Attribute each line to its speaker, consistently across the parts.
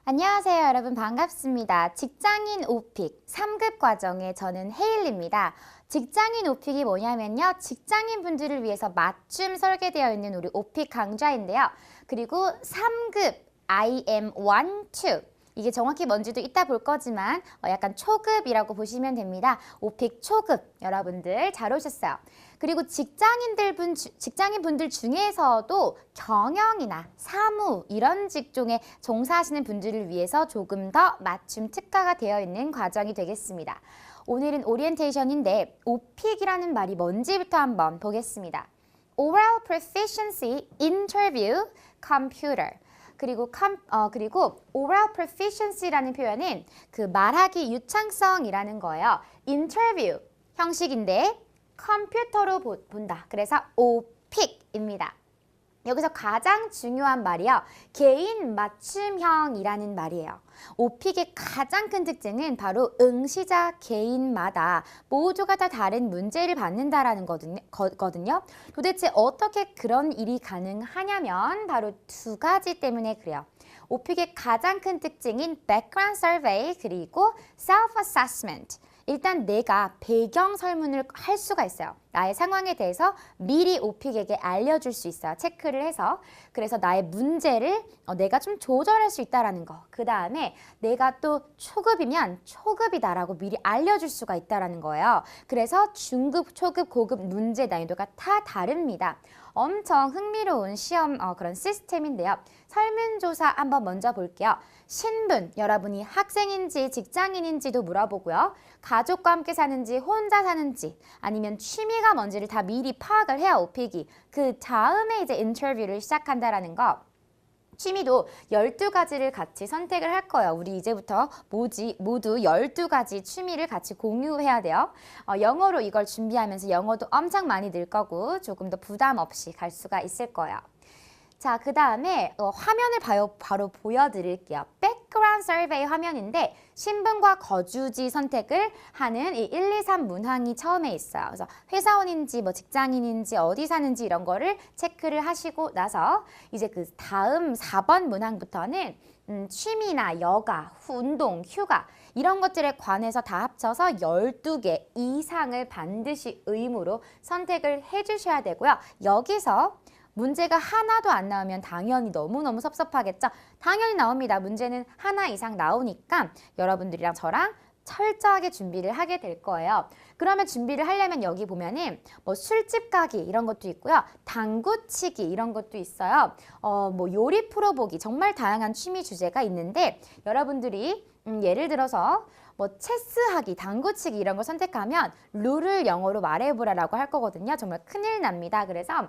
Speaker 1: 안녕하세요, 여러분. 반갑습니다. 직장인 오픽 3급 과정의 저는 헤일리입니다. 직장인 오픽이 뭐냐면요. 직장인 분들을 위해서 맞춤 설계되어 있는 우리 오픽 강좌인데요. 그리고 3급 IM 1, 2 이게 정확히 뭔지도 이따 볼 거지만 약간 초급이라고 보시면 됩니다. 오픽 초급 여러분들 잘 오셨어요. 그리고 직장인분들 중에서도 경영이나 사무 이런 직종에 종사하시는 분들을 위해서 조금 더 맞춤 특화가 되어 있는 과정이 되겠습니다. 오늘은 오리엔테이션인데 오픽이라는 말이 뭔지부터 한번 보겠습니다. Oral Proficiency Interview Computer 그리고 oral proficiency라는 표현은 그 말하기 유창성이라는 거예요. interview 형식인데 컴퓨터로 본다. 그래서 OPIC입니다. 여기서 가장 중요한 말이요. 개인 맞춤형이라는 말이에요. 오픽의 가장 큰 특징은 바로 응시자 개인마다 모두가 다 다른 문제를 받는다라는 거거든요. 도대체 어떻게 그런 일이 가능하냐면 바로 두 가지 때문에 그래요. 오픽의 가장 큰 특징인 background survey 그리고 self-assessment. 일단 내가 배경 설문을 할 수가 있어요. 나의 상황에 대해서 미리 오픽에게 알려줄 수 있어요. 체크를 해서. 그래서 나의 문제를 내가 좀 조절할 수 있다는 거. 그 다음에 내가 또 초급이면 초급이다라고 미리 알려줄 수가 있다는 거예요. 그래서 중급, 초급, 고급 문제 난이도가 다 다릅니다. 엄청 흥미로운 시험 그런 시스템인데요. 설문조사 한번 먼저 볼게요. 신분, 여러분이 학생인지 직장인인지도 물어보고요. 가족과 함께 사는지 혼자 사는지 아니면 취미가 뭔지를 다 미리 파악을 해야 오픽이. 그 다음에 이제 인터뷰를 시작한다라는 거. 취미도 12가지를 같이 선택을 할 거예요. 우리 이제부터 모두 12가지 취미를 같이 공유해야 돼요. 영어로 이걸 준비하면서 영어도 엄청 많이 늘 거고 조금 더 부담 없이 갈 수가 있을 거예요. 자, 그 다음에 화면을 바로 보여드릴게요. 백그라운드 서베이 화면인데 신분과 거주지 선택을 하는 이 1, 2, 3 문항이 처음에 있어요. 그래서 회사원인지 뭐 직장인인지 어디 사는지 이런 거를 체크를 하시고 나서 이제 그 다음 4번 문항부터는 취미나 여가, 운동, 휴가 이런 것들에 관해서 다 합쳐서 12개 이상을 반드시 의무로 선택을 해주셔야 되고요. 여기서 문제가 하나도 안 나오면 당연히 너무너무 섭섭하겠죠? 당연히 나옵니다. 문제는 하나 이상 나오니까 여러분들이랑 저랑 철저하게 준비를 하게 될 거예요. 그러면 준비를 하려면 여기 보면은 뭐 술집 가기 이런 것도 있고요. 당구치기 이런 것도 있어요. 뭐 요리 풀어보기 정말 다양한 취미 주제가 있는데 여러분들이 예를 들어서 뭐 체스하기, 당구치기 이런 거 선택하면 룰을 영어로 말해보라라고 할 거거든요. 정말 큰일 납니다. 그래서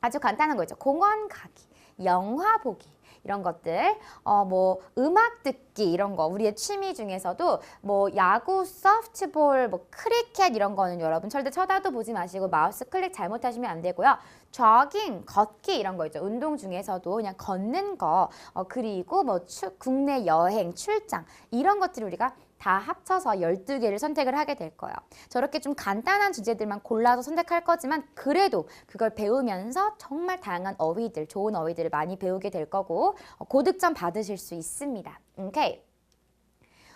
Speaker 1: 아주 간단한 거 있죠. 공원 가기, 영화 보기 이런 것들, 뭐 음악 듣기 이런 거 우리의 취미 중에서도 뭐 야구, 소프트볼, 뭐 크리켓 이런 거는 여러분 절대 쳐다도 보지 마시고 마우스 클릭 잘못하시면 안 되고요. 조깅, 걷기 이런 거 있죠. 운동 중에서도 그냥 걷는 거, 그리고 뭐 국내 여행, 출장 이런 것들을 우리가 다 합쳐서 12개를 선택을 하게 될 거예요. 저렇게 좀 간단한 주제들만 골라서 선택할 거지만 그래도 그걸 배우면서 정말 다양한 어휘들, 좋은 어휘들을 많이 배우게 될 거고 고득점 받으실 수 있습니다. 오케이.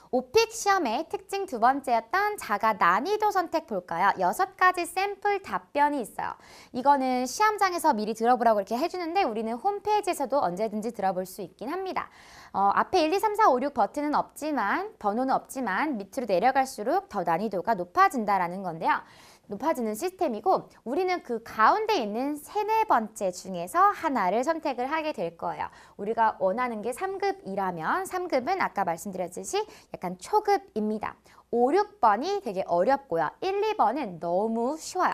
Speaker 1: 오픽 시험의 특징 두 번째였던 자가 난이도 선택 볼까요? 6가지 샘플 답변이 있어요. 이거는 시험장에서 미리 들어보라고 이렇게 해주는데 우리는 홈페이지에서도 언제든지 들어볼 수 있긴 합니다. 앞에 1, 2, 3, 4, 5, 6 번호는 없지만 밑으로 내려갈수록 더 난이도가 높아진다라는 건데요. 높아지는 시스템이고 우리는 그 가운데 있는 3, 4번째 중에서 하나를 선택을 하게 될 거예요. 우리가 원하는 게 3급이라면 3급은 아까 말씀드렸듯이 약간 초급입니다. 5, 6번이 되게 어렵고요. 1, 2번은 너무 쉬워요.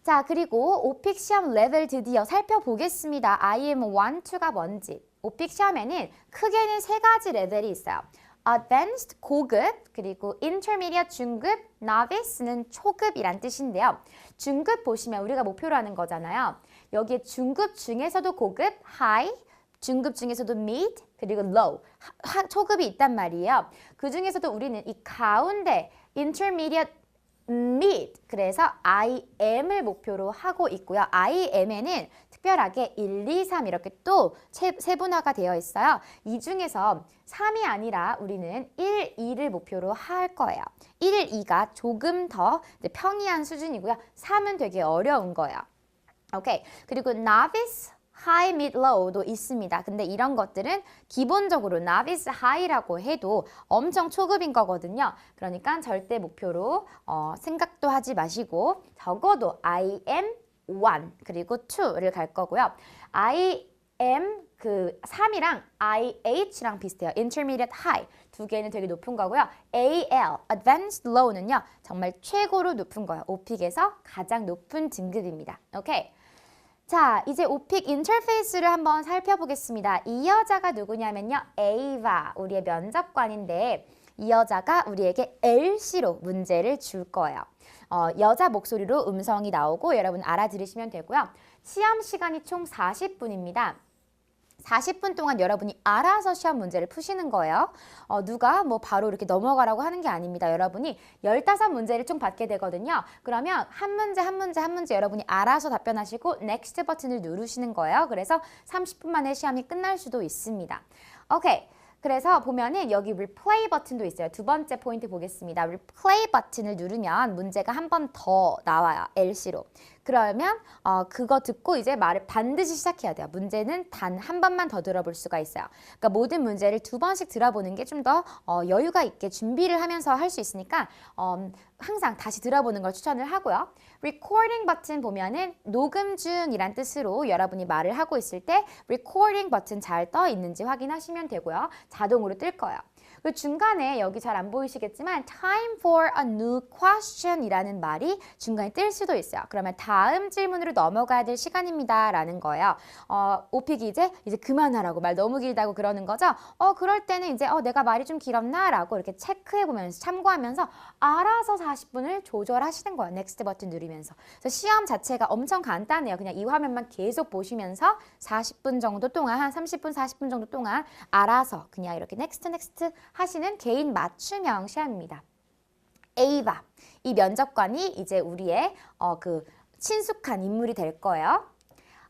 Speaker 1: 자, 그리고 오픽 시험 레벨 드디어 살펴보겠습니다. IM 1, 2가 뭔지. 오픽 시험에는 크게는 3가지 레벨이 있어요. Advanced 고급, 그리고 Intermediate 중급, Novice는 초급이란 뜻인데요. 중급 보시면 우리가 목표로 하는 거잖아요. 여기에 중급 중에서도 고급, High, 중급 중에서도 Mid, 그리고 Low, 초급이 있단 말이에요. 그 중에서도 우리는 이 가운데 Intermediate, Mid, 그래서 IM을 목표로 하고 있고요. IM에는 특별하게 1, 2, 3 이렇게 또 세분화가 되어 있어요. 이 중에서 3이 아니라 우리는 1, 2를 목표로 할 거예요. 1, 2가 조금 더 평이한 수준이고요. 3은 되게 어려운 거예요. 오케이. 그리고 novice, high, mid, low도 있습니다. 근데 이런 것들은 기본적으로 novice high라고 해도 엄청 초급인 거거든요. 그러니까 절대 목표로 생각도 하지 마시고 적어도 I am 1 그리고 2를 갈 거고요. I am 그 3이랑 IH랑 비슷해요. intermediate high 두 개는 되게 높은 거고요. AL, advanced low는요. 정말 최고로 높은 거예요. 오픽에서 가장 높은 등급입니다. 오케이. 자, 이제 오픽 인터페이스를 한번 살펴보겠습니다. 이 여자가 누구냐면요. 에이바, 우리의 면접관인데 이 여자가 우리에게 LC로 문제를 줄 거예요. 여자 목소리로 음성이 나오고 여러분 알아들으시면 되고요. 시험 시간이 총 40분입니다. 40분 동안 여러분이 알아서 시험 문제를 푸시는 거예요. 누가 뭐 바로 이렇게 넘어가라고 하는 게 아닙니다. 여러분이 15문제를 총 받게 되거든요. 그러면 한 문제 한 문제 한 문제 여러분이 알아서 답변하시고 넥스트 버튼을 누르시는 거예요. 그래서 30분 만에 시험이 끝날 수도 있습니다. 오케이. 그래서 보면은 여기 replay 버튼도 있어요. 두 번째 포인트 보겠습니다. replay 버튼을 누르면 문제가 한 번 더 나와요. LC로. 그러면 그거 듣고 이제 말을 반드시 시작해야 돼요. 문제는 단 한 번만 더 들어볼 수가 있어요. 그러니까 모든 문제를 2번씩 들어보는 게 좀 더 여유가 있게 준비를 하면서 할 수 있으니까 항상 다시 들어보는 걸 추천을 하고요. recording 버튼 보면은 녹음 중이란 뜻으로 여러분이 말을 하고 있을 때 recording 버튼 잘 떠 있는지 확인하시면 되고요. 자동으로 뜰 거예요. 그리고 중간에 여기 잘 안 보이시겠지만 time for a new question 이라는 말이 중간에 뜰 수도 있어요. 그러면 다음 질문으로 넘어가야 될 시간입니다 라는 거예요. 오픽이 이제 그만하라고 말 너무 길다고 그러는 거죠. 그럴 때는 이제 내가 말이 좀 길었나 라고 이렇게 체크해보면서 참고하면서 알아서 40분을 조절하시는 거예요. 넥스트 버튼 누르면서. 그래서 시험 자체가 엄청 간단해요. 그냥 이 화면만 계속 보시면서 40분 정도 동안 한 30분 40분 정도 동안 알아서 그냥 이렇게 넥스트 하시는 개인 맞춤형 시험입니다. 에이바, 이 면접관이 이제 우리의 그 친숙한 인물이 될 거예요.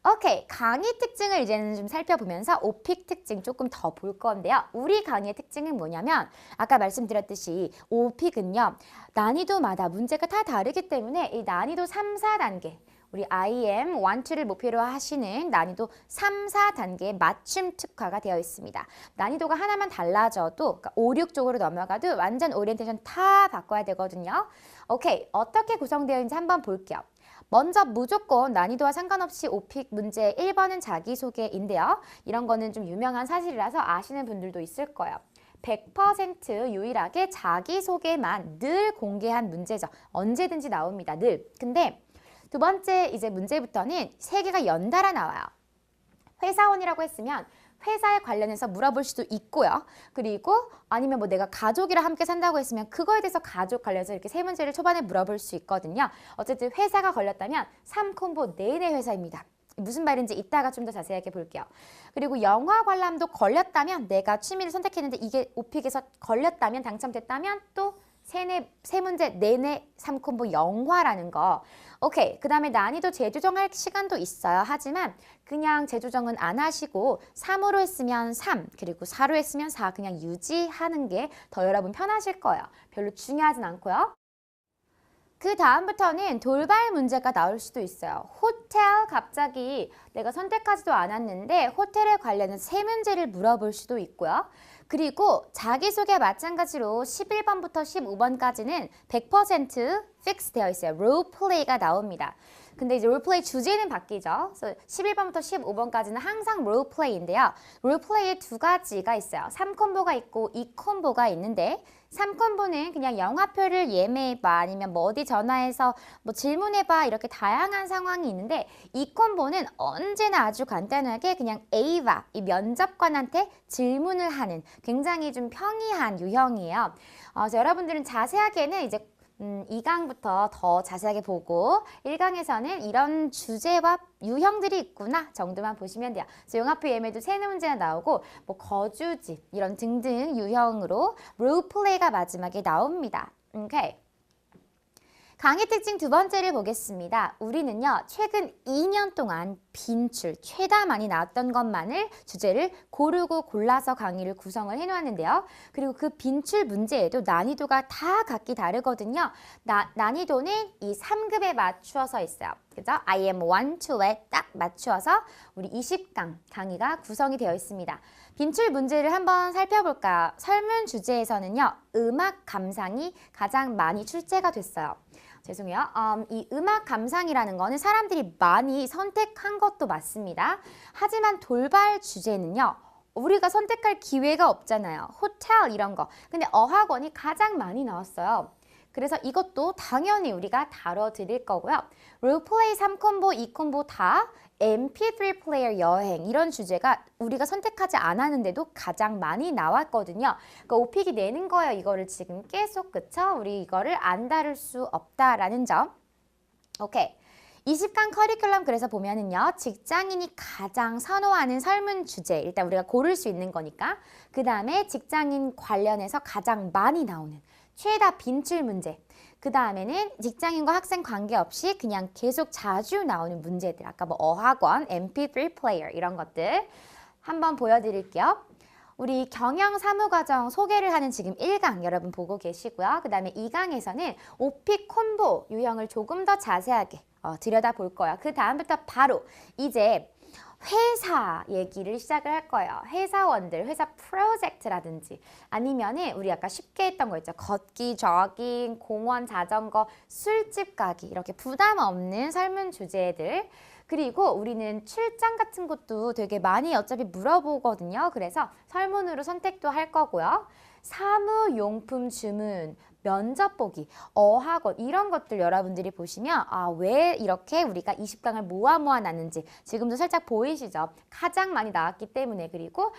Speaker 1: 오케이, 강의 특징을 이제는 좀 살펴보면서 오픽 특징 조금 더 볼 건데요. 우리 강의의 특징은 뭐냐면 아까 말씀드렸듯이 오픽은요. 난이도마다 문제가 다 다르기 때문에 이 난이도 3, 4단계 우리 IM 1, 2를 목표로 하시는 난이도 3, 4단계의 맞춤 특화가 되어 있습니다. 난이도가 하나만 달라져도 그러니까 5, 6 쪽으로 넘어가도 완전 오리엔테이션 다 바꿔야 되거든요. 오케이, 어떻게 구성되어 있는지 한번 볼게요. 먼저 무조건 난이도와 상관없이 오픽 문제 1번은 자기소개인데요. 이런 거는 좀 유명한 사실이라서 아시는 분들도 있을 거예요. 100% 유일하게 자기소개만 늘 공개한 문제죠. 언제든지 나옵니다. 늘. 근데 두 번째 이제 문제부터는 세 개가 연달아 나와요. 회사원이라고 했으면 회사에 관련해서 물어볼 수도 있고요. 그리고 아니면 뭐 내가 가족이랑 함께 산다고 했으면 그거에 대해서 가족 관련해서 이렇게 세 문제를 초반에 물어볼 수 있거든요. 어쨌든 회사가 걸렸다면 3콤보 내내 회사입니다. 무슨 말인지 이따가 좀 더 자세하게 볼게요. 그리고 영화 관람도 걸렸다면 내가 취미를 선택했는데 이게 오픽에서 걸렸다면 당첨됐다면 또 세 문제 내내 3콤보 영화라는 거. 오케이. 그 다음에 난이도 재조정할 시간도 있어요. 하지만 그냥 재조정은 안 하시고 3으로 했으면 3, 그리고 4로 했으면 4 그냥 유지하는 게 더 여러분 편하실 거예요. 별로 중요하진 않고요. 그 다음부터는 돌발 문제가 나올 수도 있어요. 호텔 갑자기 내가 선택하지도 않았는데 호텔에 관련해서 세 문제를 물어볼 수도 있고요. 그리고 자기소개 마찬가지로 11번부터 15번까지는 100% 픽스 되어 있어요. 롤플레이가 나옵니다. 근데 이제 롤플레이 주제는 바뀌죠. 그래서 11번부터 15번까지는 항상 롤플레이인데요. 롤플레이에 두 가지가 있어요. 3콤보가 있고 2콤보가 있는데 3콤보는 그냥 영화표를 예매해봐 아니면 뭐 어디 전화해서 뭐 질문해봐 이렇게 다양한 상황이 있는데 2콤보는 언제나 아주 간단하게 그냥 A와 이 면접관한테 질문을 하는 굉장히 좀 평이한 유형이에요. 그래서 여러분들은 자세하게는 이제 2강부터 더 자세하게 보고 1강에서는 이런 주제와 유형들이 있구나 정도만 보시면 돼요. 그래서 영화표 예매도 세 문제나 나오고 뭐 거주지 이런 등등 유형으로 롤플레이가 마지막에 나옵니다. 오케이. 강의 특징 두 번째를 보겠습니다. 우리는요, 최근 2년 동안 빈출, 최다 많이 나왔던 것만을 주제를 고르고 골라서 강의를 구성을 해놓았는데요. 그리고 그 빈출 문제에도 난이도가 다 각기 다르거든요. 난이도는 이 3급에 맞추어서 있어요. 그죠? IM 1, 2에 딱 맞추어서 우리 20강 강의가 구성이 되어 있습니다. 빈출 문제를 한번 살펴볼까요? 설문 주제에서는요, 음악 감상이 가장 많이 출제가 됐어요. 죄송해요. 이 음악 감상이라는 거는 사람들이 많이 선택한 것도 맞습니다. 하지만 돌발 주제는요, 우리가 선택할 기회가 없잖아요. 호텔 이런 거. 근데 어학원이 가장 많이 나왔어요. 그래서 이것도 당연히 우리가 다뤄드릴 거고요. 롤플레이 3콤보, 2콤보 다 MP3 플레이어 여행 이런 주제가 우리가 선택하지 않았는데도 가장 많이 나왔거든요. 그러니까 오픽이 내는 거예요. 이거를 지금 계속 그쵸? 우리 이거를 안 다룰 수 없다라는 점. 오케이. 20강 커리큘럼 그래서 보면은요. 직장인이 가장 선호하는 설문 주제 일단 우리가 고를 수 있는 거니까 그 다음에 직장인 관련해서 가장 많이 나오는 최다 빈출 문제 그 다음에는 직장인과 학생 관계없이 그냥 계속 자주 나오는 문제들 아까 뭐 어학원, MP3 플레이어 이런 것들 한번 보여드릴게요. 우리 경영 사무과정 소개를 하는 지금 1강 여러분 보고 계시고요. 그 다음에 2강에서는 오픽 콤보 유형을 조금 더 자세하게 들여다볼 거예요. 그 다음부터 바로 이제 회사 얘기를 시작을 할 거예요. 회사원들, 회사 프로젝트라든지 아니면은 우리 아까 쉽게 했던 거 있죠. 걷기, 조깅, 공원, 자전거, 술집 가기 이렇게 부담 없는 설문 주제들 그리고 우리는 출장 같은 것도 되게 많이 어차피 물어보거든요. 그래서 설문으로 선택도 할 거고요. 사무용품 주문, 면접 보기, 어학원 이런 것들 여러분들이 보시면 왜 이렇게 우리가 20강을 모아 놨는지 지금도 살짝 보이시죠? 가장 많이 나왔기 때문에 그리고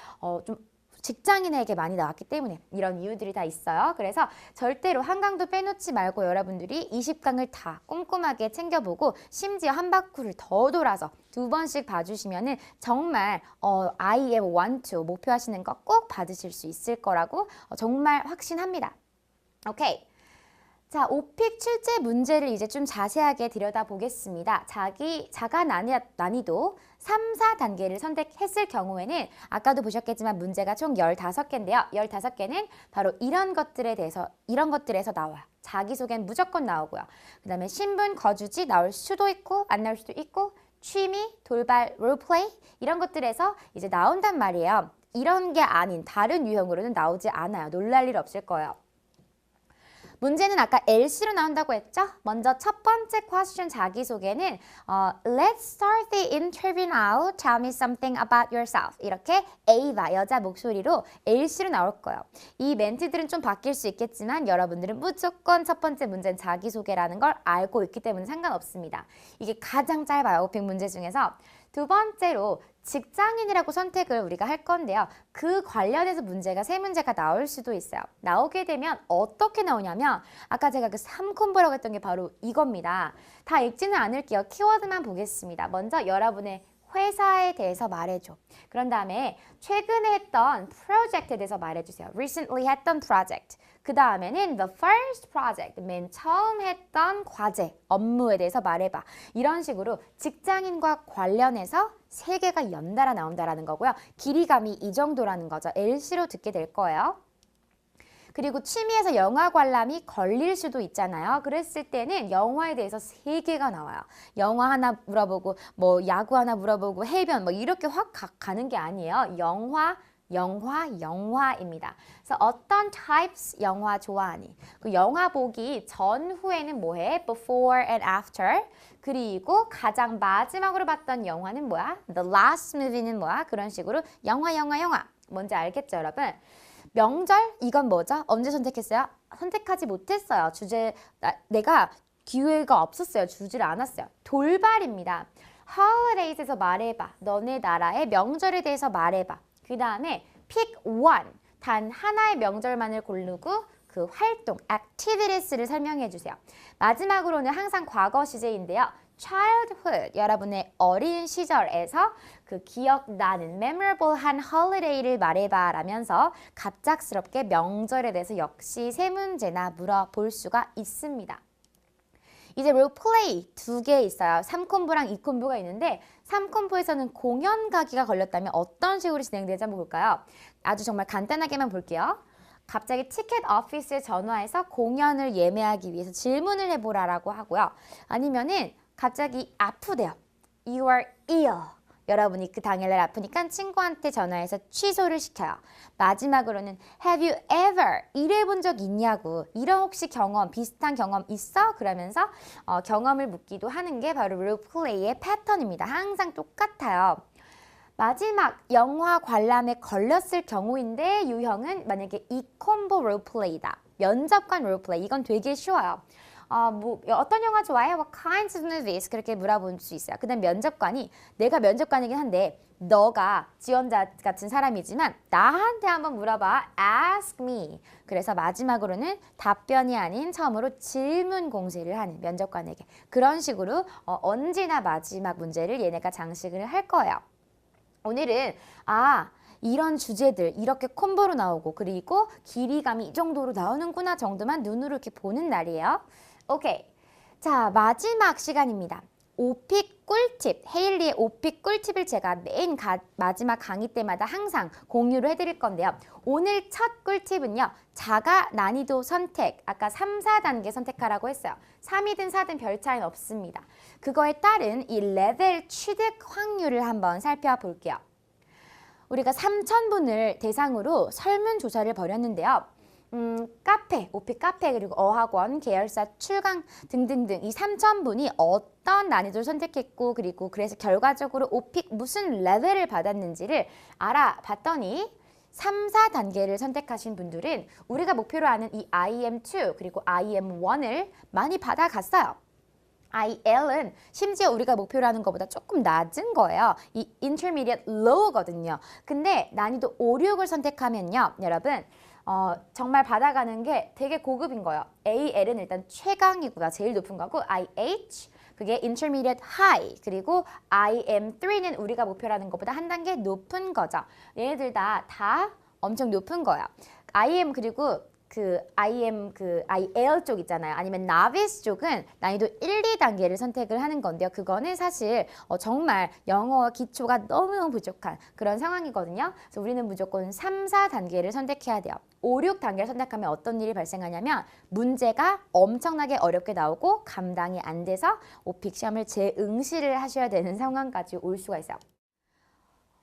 Speaker 1: 좀 직장인에게 많이 나왔기 때문에 이런 이유들이 다 있어요. 그래서 절대로 한 강도 빼놓지 말고 여러분들이 20강을 다 꼼꼼하게 챙겨보고 심지어 한 바퀴를 더 돌아서 2번씩 봐주시면은 정말 IM 1, 2 목표하시는 거 꼭 받으실 수 있을 거라고 정말 확신합니다. 오케이. 자, 오픽 출제 문제를 이제 좀 자세하게 들여다보겠습니다. 자가 난이도 3, 4단계를 선택했을 경우에는 아까도 보셨겠지만 문제가 총 15개인데요. 15개는 바로 이런 것들에서 나와요. 자기소개는 무조건 나오고요. 그 다음에 신분, 거주지 나올 수도 있고 안 나올 수도 있고 취미, 돌발, 롤플레이 이런 것들에서 이제 나온단 말이에요. 이런 게 아닌 다른 유형으로는 나오지 않아요. 놀랄 일 없을 거예요. 문제는 아까 LC로 나온다고 했죠? 먼저 첫 번째 question 자기소개는 Let's start the interview now. Tell me something about yourself. 이렇게 A가 여자 목소리로 LC로 나올 거예요. 이 멘트들은 좀 바뀔 수 있겠지만 여러분들은 무조건 첫 번째 문제는 자기소개라는 걸 알고 있기 때문에 상관없습니다. 이게 가장 짧아요. 오픽 문제 중에서. 두 번째로 직장인이라고 선택을 우리가 할 건데요. 그 관련해서 문제가 3문제가 나올 수도 있어요. 나오게 되면 어떻게 나오냐면 아까 제가 그 3콤보라고 했던 게 바로 이겁니다. 다 읽지는 않을게요. 키워드만 보겠습니다. 먼저 여러분의 회사에 대해서 말해줘. 그런 다음에 최근에 했던 프로젝트에 대해서 말해주세요. Recently 했던 project. 그 다음에는 the first project, 맨 처음 했던 과제, 업무에 대해서 말해봐. 이런 식으로 직장인과 관련해서 3개가 연달아 나온다라는 거고요. 길이감이 이 정도라는 거죠. LC로 듣게 될 거예요. 그리고 취미에서 영화 관람이 걸릴 수도 있잖아요. 그랬을 때는 영화에 대해서 3개가 나와요. 영화 하나 물어보고 뭐 야구 하나 물어보고 해변 뭐 이렇게 확 가는 게 아니에요. 영화입니다. 그래서 어떤 types 영화 좋아하니? 그 영화 보기 전후에는 뭐해? Before and after. 그리고 가장 마지막으로 봤던 영화는 뭐야? The last movie는 뭐야? 그런 식으로 영화. 뭔지 알겠죠, 여러분? 명절? 이건 뭐죠? 언제 선택했어요? 선택하지 못했어요. 내가 기회가 없었어요. 주지를 않았어요. 돌발입니다. Holidays에서 말해봐. 너네 나라의 명절에 대해서 말해봐. 그 다음에 pick one. 단 하나의 명절만을 고르고 그 활동, activities를 설명해 주세요. 마지막으로는 항상 과거 시제인데요. childhood, 여러분의 어린 시절에서 그 기억나는 memorable한 holiday를 말해봐 라면서 갑작스럽게 명절에 대해서 역시 3문제나 물어볼 수가 있습니다. 이제 롤 플레이 2개 있어요. 3콤보랑 2콤보가 있는데 3콤보에서는 공연 가기가 걸렸다면 어떤 식으로 진행되지 한번 볼까요? 아주 정말 간단하게만 볼게요. 갑자기 티켓 오피스에 전화해서 공연을 예매하기 위해서 질문을 해보라라고 하고요. 아니면은 갑자기 아프대요. You are ill. 여러분이 그 당일날 아프니까 친구한테 전화해서 취소를 시켜요. 마지막으로는 Have you ever 일해본 적 있냐고. 이런 혹시 경험, 비슷한 경험 있어? 그러면서 경험을 묻기도 하는 게 바로 롤플레이의 패턴입니다. 항상 똑같아요. 마지막 영화 관람에 걸렸을 경우인데 유형은 만약에 이 콤보 롤플레이다. 면접관 롤플레이. 이건 되게 쉬워요. 어떤 영화 좋아해? What kinds of movies? 그렇게 물어볼 수 있어요. 그 다음 면접관이 내가 면접관이긴 한데 너가 지원자 같은 사람이지만 나한테 한번 물어봐. Ask me. 그래서 마지막으로는 답변이 아닌 처음으로 질문 공세를 하는 면접관에게. 그런 식으로 언제나 마지막 문제를 얘네가 장식을 할 거예요. 오늘은 이런 주제들 이렇게 콤보로 나오고 그리고 길이감이 이 정도로 나오는구나 정도만 눈으로 이렇게 보는 날이에요. 오케이. 자, 마지막 시간입니다. 오픽 꿀팁, 헤일리의 오픽 꿀팁을 제가 매일 마지막 강의 때마다 항상 공유를 해드릴 건데요. 오늘 첫 꿀팁은요. 자가 난이도 선택, 아까 3, 4단계 선택하라고 했어요. 3이든 4든 별 차이는 없습니다. 그거에 따른 이 레벨 취득 확률을 한번 살펴볼게요. 우리가 3,000분을 대상으로 설문조사를 벌였는데요. 카페, 오픽 카페 그리고 어학원, 계열사 출강 등등등 이 3,000분이 어떤 난이도를 선택했고 그리고 그래서 결과적으로 오픽 무슨 레벨을 받았는지를 알아봤더니 3, 4단계를 선택하신 분들은 우리가 목표로 하는 이 IM2 그리고 IM1을 많이 받아갔어요. IL은 심지어 우리가 목표로 하는 것보다 조금 낮은 거예요. 이 Intermediate Low거든요. 근데 난이도 5, 6을 선택하면요. 여러분 정말 받아가는 게 되게 고급인 거예요. AL은 일단 최강이구나. 제일 높은 거고 IH 그게 Intermediate High 그리고 IM3는 우리가 목표로 하는 것보다 한 단계 높은 거죠. 얘네들 다 엄청 높은 거예요. IM 그리고 IL 쪽 있잖아요. 아니면 나비스 쪽은 난이도 1, 2단계를 선택을 하는 건데요. 그거는 사실 정말 영어 기초가 너무너무 부족한 그런 상황이거든요. 그래서 우리는 무조건 3, 4단계를 선택해야 돼요. 5, 6단계를 선택하면 어떤 일이 발생하냐면 문제가 엄청나게 어렵게 나오고 감당이 안 돼서 오픽 시험을 재응시를 하셔야 되는 상황까지 올 수가 있어요.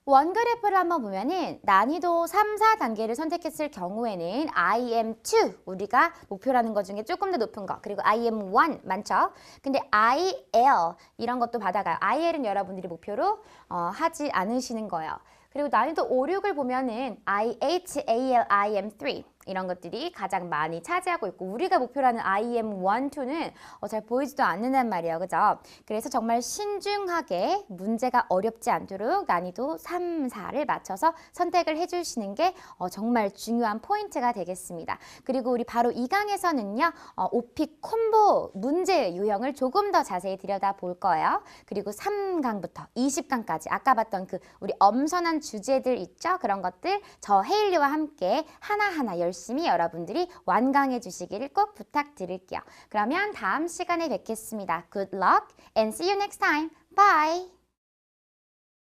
Speaker 1: 원그래프를 한번 보면은 난이도 3, 4단계를 선택했을 경우에는 IM2 우리가 목표로 하는 것 중에 조금 더 높은 거 그리고 IM1 많죠? 근데 IL 이런 것도 받아가요. IL은 여러분들이 목표로 하지 않으시는 거예요. 그리고 난이도 5, 6을 보면은 IH, AL, IM3 이런 것들이 가장 많이 차지하고 있고 우리가 목표로 하는 IM1, 2는 잘 보이지도 않는단 말이에요. 그죠? 그래서 정말 신중하게 문제가 어렵지 않도록 난이도 3, 4를 맞춰서 선택을 해주시는 게 정말 중요한 포인트가 되겠습니다. 그리고 우리 바로 이 강에서는요. 오픽 콤보 문제 유형을 조금 더 자세히 들여다볼 거예요. 그리고 3강부터 20강까지 아까 봤던 우리 엄선한 주제들 있죠? 그런 것들 저 헤일리와 함께 하나하나 열심히 여러분들이 완강해 주시기를 꼭 부탁드릴게요. 그러면 다음 시간에 뵙겠습니다. Good luck and see you next time. Bye!